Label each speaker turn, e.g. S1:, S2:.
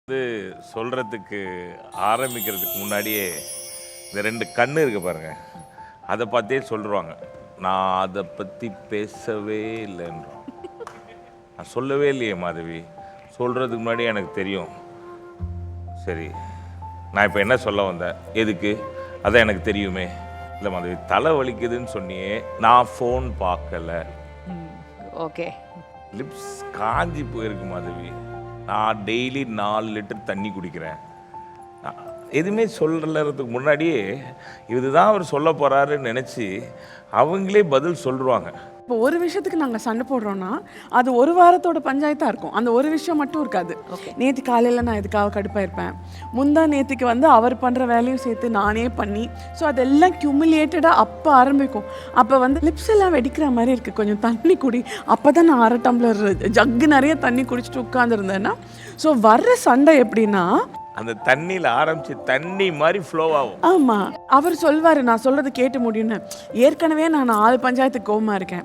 S1: வந்து சொல்கிறதுக்கு ஆரம்பிக்கிறதுக்கு முன்னாடியே இந்த 2 கண்ணு இருக்கு பாருங்க, அதை பார்த்தே சொல்லிடுவாங்க. நான் அதை பற்றி பேசவே இல்லைன்றோம். நான் சொல்லவே இல்லையே மாதவி, சொல்கிறதுக்கு முன்னாடி எனக்கு தெரியும். சரி, நான் இப்போ என்ன சொல்ல வந்தேன், எதுக்கு, அதான் எனக்கு தெரியுமே. இல்லை மாதவி, தலை வலிக்குதுன்னு சொன்னியே, நான் ஃபோன் பார்க்கல.
S2: ஓகே,
S1: லிப்ஸ் காஞ்சி போயிருக்கு மாதவி. நான் டெய்லி 4 லிட்டர் தண்ணி குடிக்கிறேன். எதுவுமே சொல்கிறதுக்கு முன்னாடியே இதுதான் அவர் சொல்ல போகிறாருன்னு நினச்சி அவங்களே பதில் சொல்லுவாங்க.
S3: இப்போ ஒரு விஷயத்துக்கு நாங்கள் சண்டை போடுறோன்னா அது ஒரு வாரத்தோட பஞ்சாயத்தாக இருக்கும். அந்த ஒரு விஷயம் மட்டும் இருக்காது. நேற்று காலையில் நான் இதுக்காக கடுப்பாக இருப்பேன், முந்தா நேற்றுக்கு வந்து அவர் பண்ணுற வேலையும் சேர்த்து நானே பண்ணி, ஸோ அதெல்லாம் கியூமுலேட்டடாக அப்போ ஆரம்பிக்கும். அப்போ வந்து லிப்ஸ் எல்லாம் வெடிக்கிற மாதிரி இருக்குது, கொஞ்சம் தண்ணி குடி. அப்போ தான் நான் 1/2 டம்ளர் ஜக்கு நிறைய தண்ணி குடிச்சிட்டு உட்காந்துருந்தேன்னா, ஸோ வர்ற சண்டை எப்படின்னா
S1: அந்த தண்ணியில் ஆரம்பித்து தண்ணி மாதிரி ஃப்ளோ ஆகும்.
S3: ஆமாம், அவர் சொல்வார் நான் சொல்கிறது கேட்டு முடியும்னு. ஏற்கனவே நான் 4 பஞ்சாயத்துக்கு கோவமாக இருக்கேன்.